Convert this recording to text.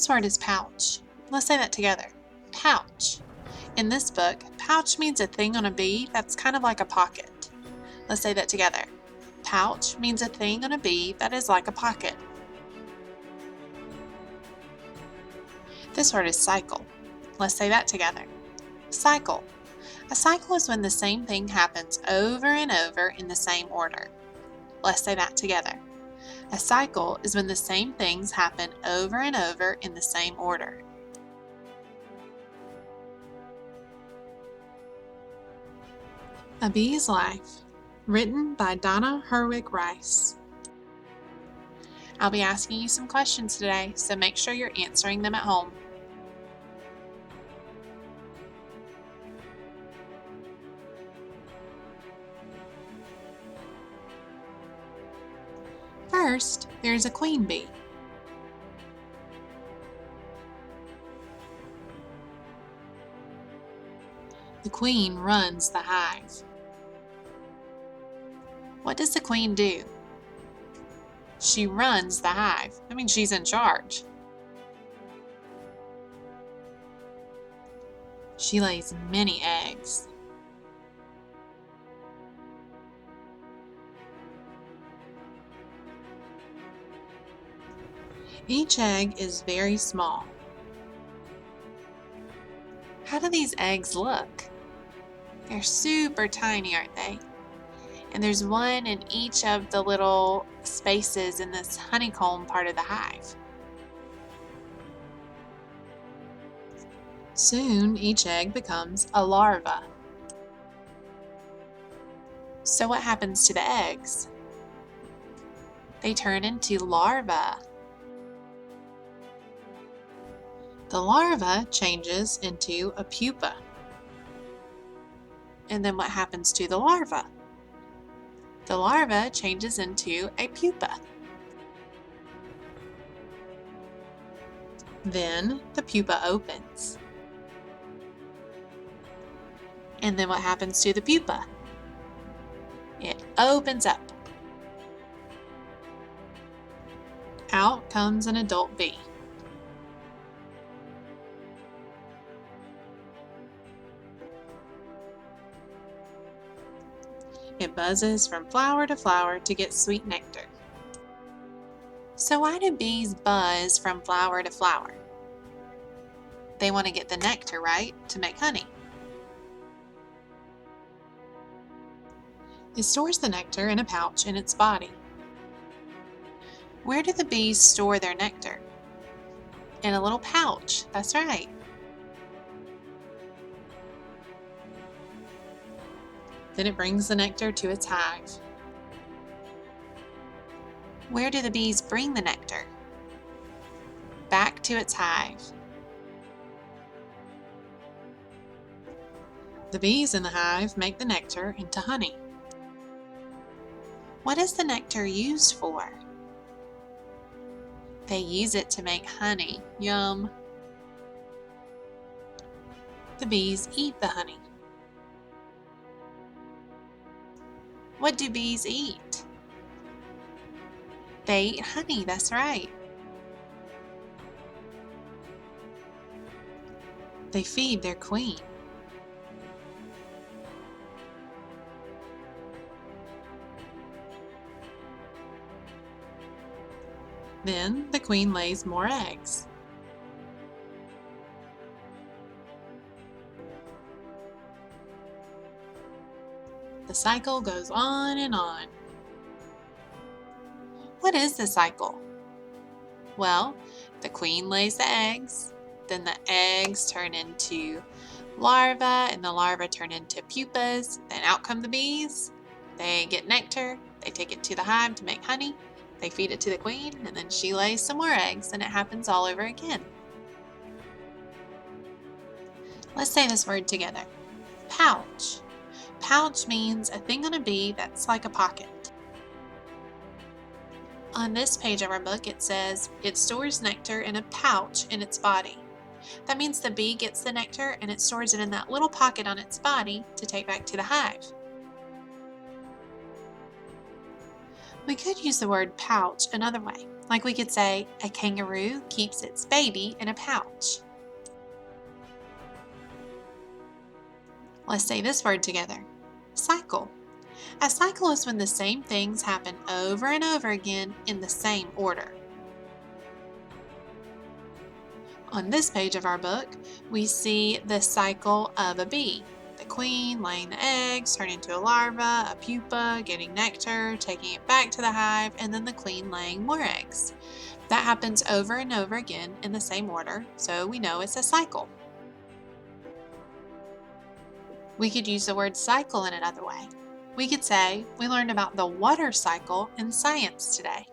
This word is pouch. Let's say that together. Pouch. In this book, pouch means a thing on a bee that's kind of like a pocket. Let's say that together. Pouch means a thing on a bee that is like a pocket. This word is cycle. Let's say that together. Cycle. A cycle is when the same thing happens over and over in the same order. Let's say that together. A cycle is when the same things happen over and over in the same order. A Bee's Life, written by Donna Herwig Rice. I'll be asking you some questions today, so make sure you're answering them at home. First, there's a queen bee. The queen runs the hive. What does the queen do? She runs the hive. That means she's in charge. She lays many eggs. Each egg is very small. How do these eggs look? They're super tiny, aren't they? And there's one in each of the little spaces in this honeycomb part of the hive. Soon, each egg becomes a larva. So what happens to the eggs? They turn into larvae. The larva changes into a pupa. And then what happens to the larva? The larva changes into a pupa. Then the pupa opens. And then what happens to the pupa? It opens up. Out comes an adult bee. It buzzes from flower to flower to get sweet nectar. So why do bees buzz from flower to flower? They want to get the nectar, right? To make honey. It stores the nectar in a pouch in its body. Where do the bees store their nectar? In a little pouch, that's right. Then it brings the nectar to its hive. Where do the bees bring the nectar? Back to its hive. The bees in the hive make the nectar into honey. What is the nectar used for? They use it to make honey. Yum! The bees eat the honey. What do bees eat? They eat honey, that's right. They feed their queen. Then the queen lays more eggs. The cycle goes on and on. What is the cycle? Well, the queen lays the eggs, then the eggs turn into larvae, and the larvae turn into pupas, then out come the bees. They get nectar, they take it to the hive to make honey, they feed it to the queen, and then she lays some more eggs, and it happens all over again. Let's say this word together. Pouch. Pouch means a thing on a bee that's like a pocket. On this page of our book, it says it stores nectar in a pouch in its body. That means the bee gets the nectar and it stores it in that little pocket on its body to take back to the hive. We could use the word pouch another way. Like we could say, a kangaroo keeps its baby in a pouch. Let's say this word together. Cycle. A cycle is when the same things happen over and over again in the same order. On this page of our book, we see the cycle of a bee. The queen laying the eggs, turning into a larva, a pupa, getting nectar, taking it back to the hive, and then the queen laying more eggs. That happens over and over again in the same order, so we know it's a cycle. We could use the word cycle in another way. We could say, we learned about the water cycle in science today.